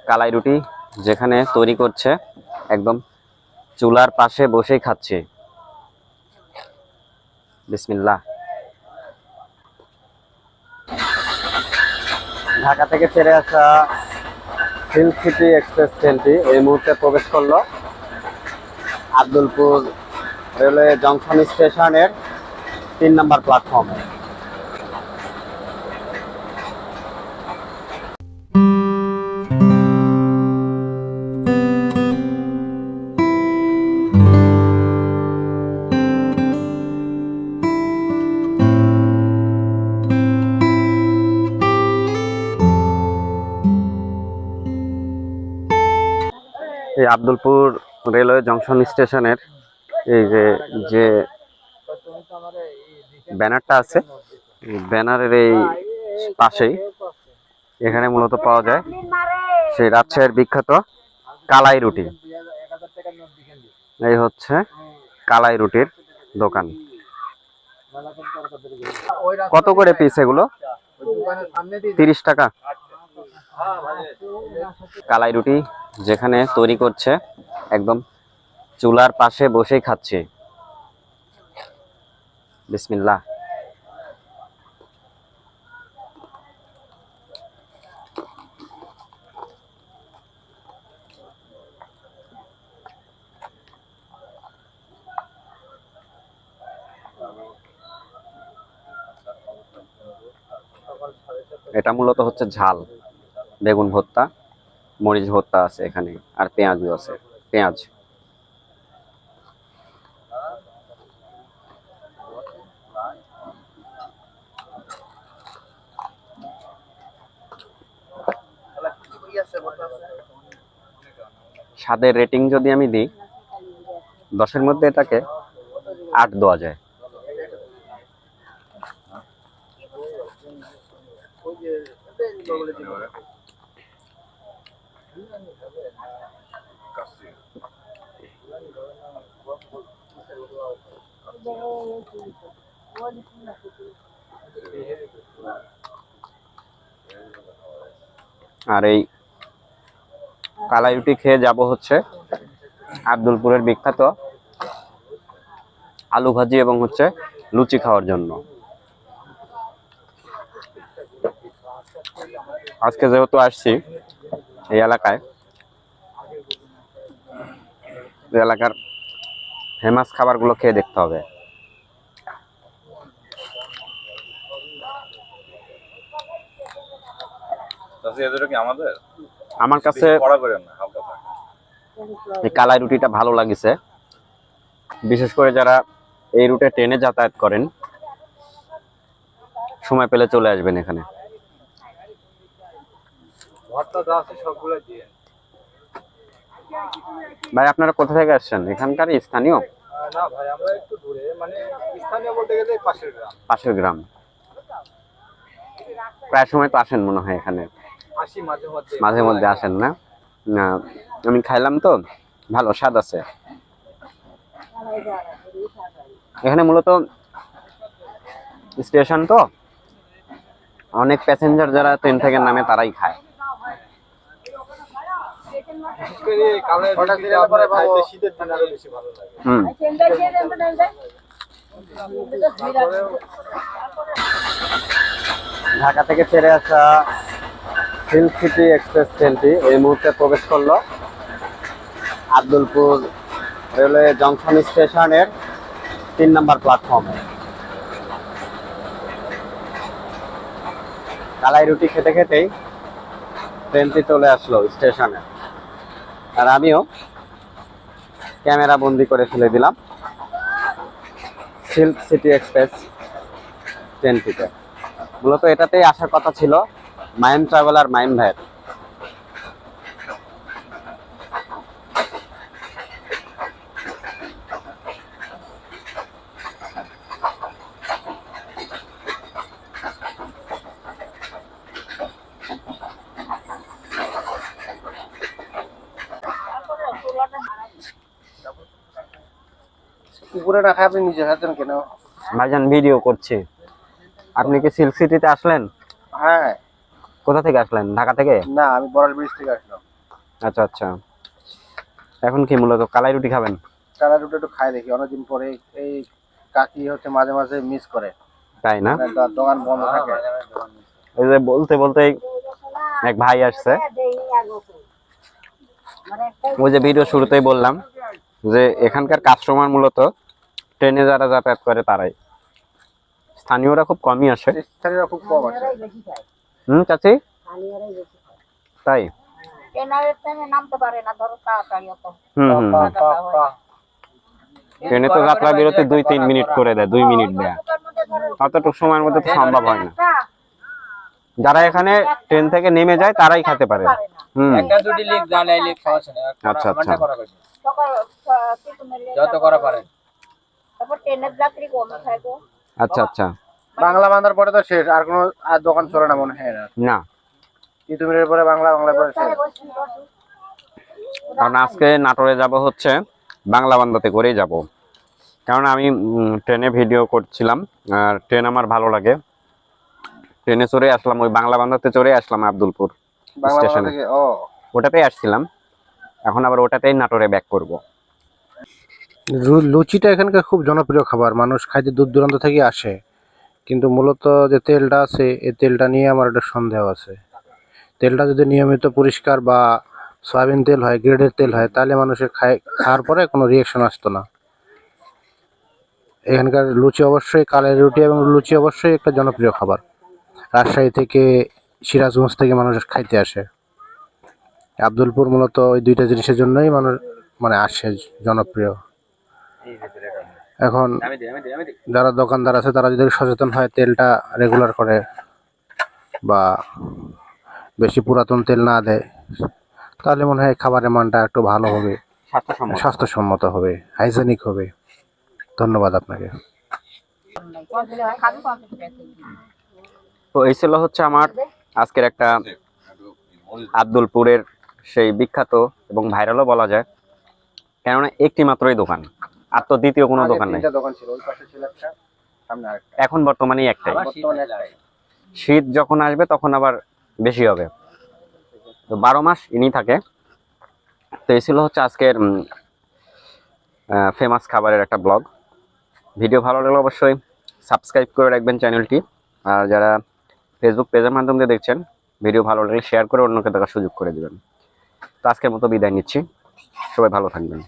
কালাই রুটি যেখানে তৈরি করছে একদম চুলার পাশে বসেই খাচ্ছে। বিসমিল্লাহ। ঢাকা থেকে ছেড়ে আসা সিল্ক সিটি এক্সপ্রেস ট্রেনটি এই মুহূর্তে প্রবেশ করলো আব্দুলপুর রেলওয়ে জংশন স্টেশনের 3 নম্বর প্ল্যাটফর্মে। এই আব্দুলপুর রেলওয়ে জংশন স্টেশনের এই যে ব্যানারটা আছে, ব্যানারের এই পাশেই এখানে মূলত পাওয়া যায় সেই রাজশাহীর বিখ্যাত কালাই রুটি। এই হচ্ছে কালাই রুটির দোকান। কত করে পিস এগুলো? 30 টাকা। কালাই রুটি যেখানে তৈরি করছে একদম চুলার পাশে বসেই খাচ্ছে। বিসমিল্লাহ। এটা মূলত হচ্ছে ঝাল, বেগুন ভর্তা, মরিচ ভর্তা আছে এখানে, আর পেঁয়াজও আছে, পেঁয়াজ। স্বাদের রেটিং যদি আমি দিই 10-এর মধ্যে এটাকে 8 দেওয়া যায়। আর এই কালাই রুটি খেয়ে যাব হচ্ছে আব্দুলপুরের বিখ্যাত আলু ভাজি এবং হচ্ছে লুচি খাওয়ার জন্য। আজকে যেহেতু আসছি এই এলাকায়, এই এলাকার ফেমাস খাবারগুলো খেয়ে দেখতে হবে। আমার কাছে এই কালাই রুটিটা ভালো লাগছে, বিশেষ করে যারা এই রুটে ট্রেনে যাতায়াত করেন সময় পেলে চলে আসবেন এখানে। ভাই আপনারা কোথা থেকে আসছেন? এখানকার স্থানীয়? না ভাই, আমরা একটু দূরে, মানে স্থানীয় বলতে গেলে পাশের গ্রাম। পাশের গ্রাম। প্রায় সময় তো আসেন মনে হয় এখানে? আসি মাঝে মধ্যে। মাঝে মধ্যে আসেন না? না, আমি খাইলাম তো, ভালো স্বাদ আছে। এখানে মূলত স্টেশন তো, অনেক প্যাসেঞ্জার যারা ট্রেন থেকে নামে তারাই খায়। শীতের দিন আরো বেশি ভালো লাগে। ঢাকা থেকে ছেড়ে আসা সিল্ক সিটি এক্সপ্রেস ট্রেনটি এই মুহূর্তে প্রবেশ করলো আব্দুলপুর রেলওয়ে জংশন স্টেশনের 3 নম্বর প্ল্যাটফর্মে। কালাই রুটি খেতে খেতেই ট্রেনটি চলে আসলো স্টেশনে, আর আমিও ক্যামেরা বন্দি করে ফেলে দিলাম সিল্ক সিটি এক্সপ্রেস ট্রেনটিতে। মূলত এটাতেই আসার কথা ছিল মাইম ট্রাভেলার মাইম ভাইয়ের। উপরে রাখা আপনি নিজে হাতেন কেন? ভাইজান ভিডিও করছি। আপনি কি সিল্ক সিটিতে আসলেন? হ্যাঁ। কোথা থেকে আসলেন? ঢাকা থেকে? না, আমি বড়াল ব্রিজ থেকে আসলাম। আচ্ছা আচ্ছা। এখন কি মূলত কালাই রুটি খাবেন? কালা রুটি একটু খাই দেখি, অনেকদিন পরে। এই কাকি হচ্ছে মাঝে মাঝে মিস করে, তাই না? মানে তার দোকান বন্ধ থাকে। ওই যে বলতে বলতে এক ভাই আসছে, ওই যে ভিডিও শুরুতেই বললাম যে এখানকার কাস্টমার মূলত ট্রেনে যারা যাতায়াত করে তারাই, স্থানীয়রা খুব কমই আসে। স্থানীয়রা খুব কম আছে। চাচি তাই? নামতে পারে না, ধরো তাড়াতাড়ি অত ট্রেনে তো যাত্রা বিরতি 2-3 মিনিট করে দেয়, 2 মিনিট দেয়, অতটুকু সময়ের মধ্যে তো সম্ভব হয় না। যারা এখানে ট্রেন থেকে নেমে যায় তারাই খেতে পারে। একটা দুটি লিখ জানাই লিখ সমস্যা নেই। আচ্ছা আচ্ছা। যত করা পারেন। তারপর ট্রেনের যাত্রী কম থাকে। আচ্ছা আচ্ছা। বাংলা বান্ধার পরে তো শেষ, আর কোনো আর দোকান চলে না মনে হয় না। না, তিতুমিরের পরে বাংলা, বাংলার পরে শেষ। কারণ আজকে নাটোরে যাব হচ্ছে বাংলা বান্ধাতে করেই যাব, কারণ আমি ট্রেনে ভিডিও করছিলাম আর ট্রেন আমার ভালো লাগে। ট্রেনে চড়ে আসলাম, ওই বাংলা বান্ধাতে চড়ে আসলাম আব্দুলপুর বাংলা বান্ধা স্টেশনে, থেকে ওটাতেই আসছিলাম, এখন আবার ওটাতেই নাটোরে ব্যাক করব। লুচিটা এখানকার খুব জনপ্রিয় খাবার, মানুষ খাইতে দূর দূরান্ত থেকে আসে। কিন্তু মূলত যে তেলটা আছে, এই তেলটা নিয়ে আমার একটা সন্দেহ আছে। তেলটা যদি নিয়মিত পরিষ্কার বা সয়াবিন তেল হয়, গ্রেডের তেল হয়, তাহলে মানুষের খাওয়ার পরে কোনো রিয়াকশন আসতো না। এখানকার লুচি অবশ্যই, কালাই রুটি এবং লুচি অবশ্যই একটা জনপ্রিয় খাবার। রাজশাহী থেকে, সিরাজগঞ্জ থেকে মানুষ খাইতে আসে। আব্দুলপুর মূলত ওই দুইটা জিনিসের জন্যই মানুষ মানে আসে, জনপ্রিয়। এখন যারা দোকানদার আছে তারা যদি সচেতন হয়, তেলটা রেগুলার করে বা বেশি পুরাতন তেল না দেয়, তাহলে মনে হয় খাবারের মানটা একটু ভালো হবে, স্বাস্থ্যসম্মত হবে, হাইজেনিক হবে। ধন্যবাদ আপনাকে। তো এই ছিল হচ্ছে আমার আজকের একটা আব্দুলপুরের সেই বিখ্যাত এবং ভাইরালও বলা যায়, কেননা একটি মাত্রই দোকান, আর তো দ্বিতীয় কোনো দোকান নেই। দোকান ছিল, ওই পাশে ছিল একটা, সামনে আরেকটা। এখন বর্তমানে একটাই। বর্তমানে একটাই। শীত যখন আসবে তখন আবার বেশি হবে, তো 12 মাস ইনি থাকে। তো এই ছিল হচ্ছে আজকের ফেমাস খাবারের একটা ব্লগ ভিডিও। ভালো লাগলে অবশ্যই সাবস্ক্রাইব করে রাখবেন চ্যানেলটি, আর যারা ফেসবুক পেজের মাধ্যমে দেখছেন, ভিডিও ভালো লাগলে শেয়ার করে অন্যকে দেখার সুযোগ করে দিবেন। তো আজকের মতো বিদায় নিচ্ছি, সবাই ভালো থাকবেন।